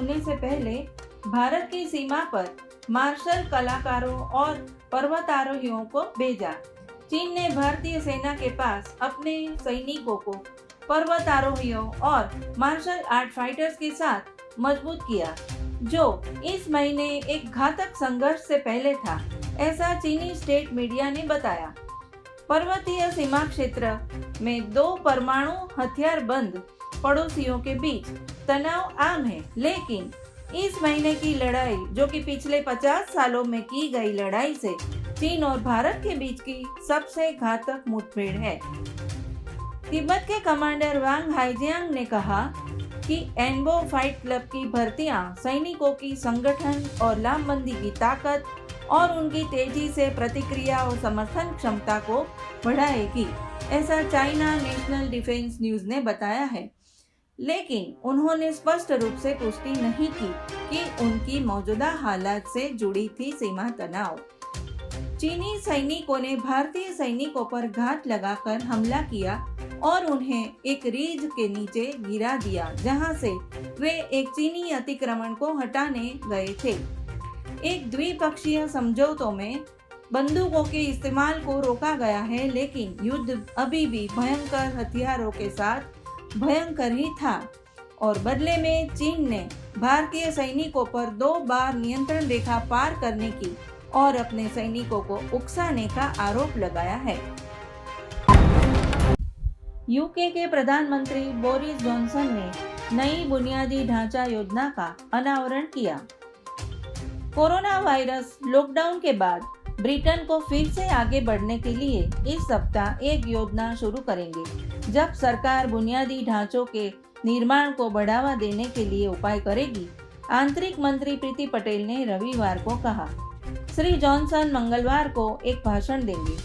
होने से पहले भारत की सीमा पर मार्शल कलाकारों और पर्वतारोहियों को भेजा। चीन ने भारतीय सेना के पास अपने सैनिकों को पर्वतारोहियों और मार्शल आर्ट फाइटर्स के साथ मजबूत किया, जो इस महीने एक घातक संघर्ष से पहले था, ऐसा चीनी स्टेट मीडिया ने बताया। पर्वतीय सीमा क्षेत्र में दो परमाणु हथियार बंद पड़ोसियों के बीच तनाव आम है, लेकिन इस महीने की लड़ाई, जो कि पिछले 50 सालों में की गई लड़ाई से चीन और भारत के बीच की सबसे घातक मुठभेड़ है। तिब्बत के कमांडर वांग हाईजियांग ने कहा कि एनबो फाइट क्लब की भर्तियां सैनिकों की संगठन और लामबंदी की ताकत और उनकी तेजी से प्रतिक्रिया और समर्थन क्षमता को बढ़ाएगी, ऐसा चाइना नेशनल डिफेंस न्यूज ने बताया है। लेकिन उन्होंने स्पष्ट रूप से पुष्टि नहीं की कि उनकी मौजूदा हालात से जुड़ी थी सीमा तनाव। चीनी सैनिकों ने भारतीय सैनिकों पर घात लगाकर हमला किया और उन्हें एक रिज के नीचे गिरा दिया, जहां से वे एक चीनी अतिक्रमण को हटाने गए थे। एक द्विपक्षीय समझौतों में बंदूकों के इस्तेमाल को रोका गया है, लेकिन युद्ध अभी भी भयंकर हथियारों के साथ भयंकर ही था और बदले में चीन ने भारतीय सैनिकों पर 2 बार नियंत्रण रेखा पार करने की और अपने सैनिकों को उकसाने का आरोप लगाया है। यूके के प्रधानमंत्री बोरिस जॉनसन ने नई बुनियादी ढांचा योजना का अनावरण किया। कोरोना वायरस लॉकडाउन के बाद ब्रिटेन को फिर से आगे बढ़ने के लिए इस सप्ताह एक योजना शुरू करेंगे, जब सरकार बुनियादी ढांचों के निर्माण को बढ़ावा देने के लिए उपाय करेगी, आंतरिक मंत्री प्रीति पटेल ने रविवार को कहा। श्री जॉनसन मंगलवार को एक भाषण देंगे।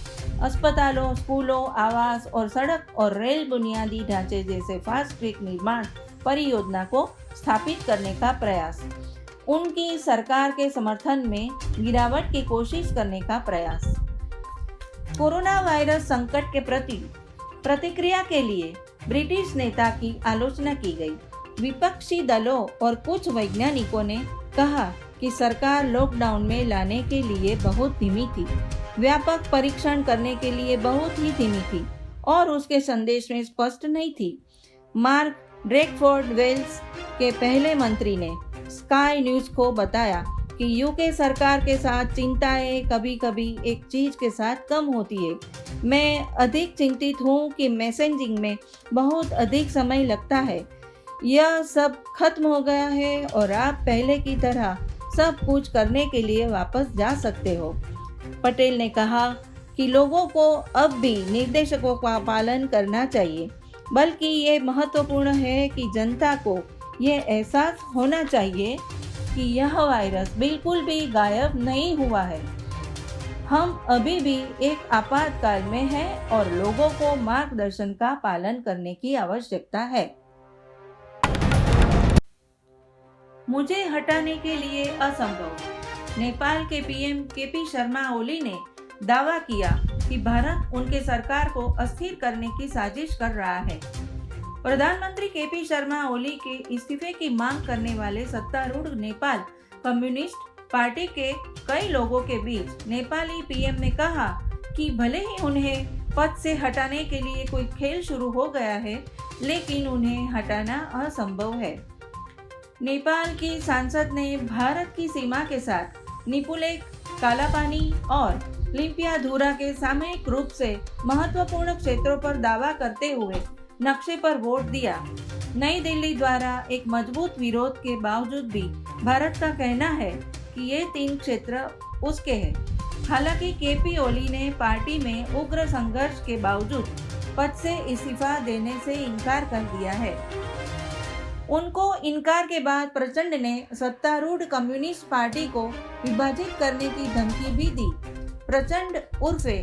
अस्पतालों, स्कूलों, आवास और सड़क और रेल बुनियादी ढांचे जैसे फास्ट ट्रैक निर्माण परियोजना को स्थापित करने का प्रयास, उनकी सरकार के समर्थन में गिरावट की कोशिश करने का प्रयास। कोरोना वायरस संकट के प्रति प्रतिक्रिया के लिए ब्रिटिश नेता की आलोचना की गई। विपक्षी दलों और कुछ वैज्ञानिकों ने कहा कि सरकार लॉकडाउन में लाने के लिए बहुत धीमी थी, व्यापक परीक्षण करने के लिए बहुत ही धीमी थी और उसके संदेश में स्पष्ट नहीं थी। मार्क ड्रेकफोर्ड वेल्स के पहले मंत्री ने स्काई न्यूज को बताया कि यूके सरकार के साथ चिंताएं कभी कभी एक चीज के साथ कम होती है। मैं अधिक चिंतित हूँ कि मैसेजिंग में बहुत अधिक समय लगता है। यह सब खत्म हो गया है और आप पहले की तरह सब कुछ करने के लिए वापस जा सकते हो। पटेल ने कहा कि लोगों को अब भी निर्देशों का पालन करना चाहिए, बल्कि ये महत्वपूर्ण है कि जनता को ये एहसास होना चाहिए कि यह वायरस बिल्कुल भी गायब नहीं हुआ है। हम अभी भी एक आपातकाल में हैं और लोगों को मार्गदर्शन का पालन करने की आवश्यकता है। मुझे हटाने के लिए असंभव। नेपाल के पीएम केपी शर्मा ओली ने दावा किया कि भारत उनके सरकार को अस्थिर करने की साजिश कर रहा है। प्रधानमंत्री केपी शर्मा ओली के इस्तीफे की मांग करने वाले सत्तारूढ़ नेपाल कम्युनिस्ट पार्टी के कई लोगों के बीच नेपाली पीएम ने कहा कि भले ही उन्हें पद से हटाने के लिए कोई खेल शुरू हो गया है, लेकिन उन्हें हटाना असंभव है। नेपाल की सांसद ने भारत की सीमा के साथ निपुलेक, कालापानी और लिम्पियाधुरा के सामूहिक रूप से महत्वपूर्ण क्षेत्रों पर दावा करते हुए नक्शे पर वोट दिया। नई दिल्ली द्वारा एक मजबूत विरोध के बावजूद भी भारत का कहना है कि ये 3 क्षेत्र उसके हैं। हालांकि केपी ओली ने पार्टी में उग्र संघर्ष के बावजूद पद से इस्तीफा देने से इनकार कर दिया है। उनको इनकार के बाद प्रचंड ने सत्तारूढ़ कम्युनिस्ट पार्टी को विभाजित करने की धमकी भी दी। प्रचंड उर्फे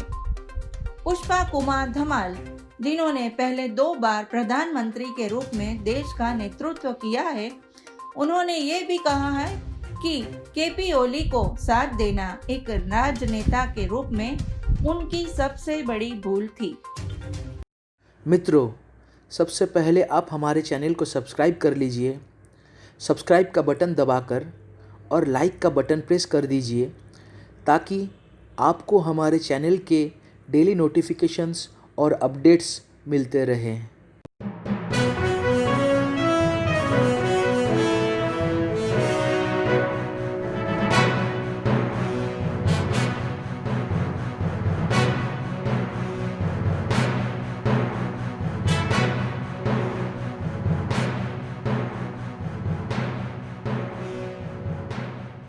पुष्पा कुमार धमाल, जिन्होंने पहले 2 बार प्रधानमंत्री के रूप में देश का नेतृत्व किया है, उन्होंने ये भी कहा है कि केपी ओली को साथ देना एक राजनेता के रूप में उनकी सबसे बड़ी भूल थी। मित्रों, सबसे पहले आप हमारे चैनल को सब्सक्राइब कर लीजिए, सब्सक्राइब का बटन दबाकर और लाइक का बटन प्रेस कर दीजिए ताकि आपको हमारे चैनल के डेली नोटिफिकेशंस और अपडेट्स मिलते रहें।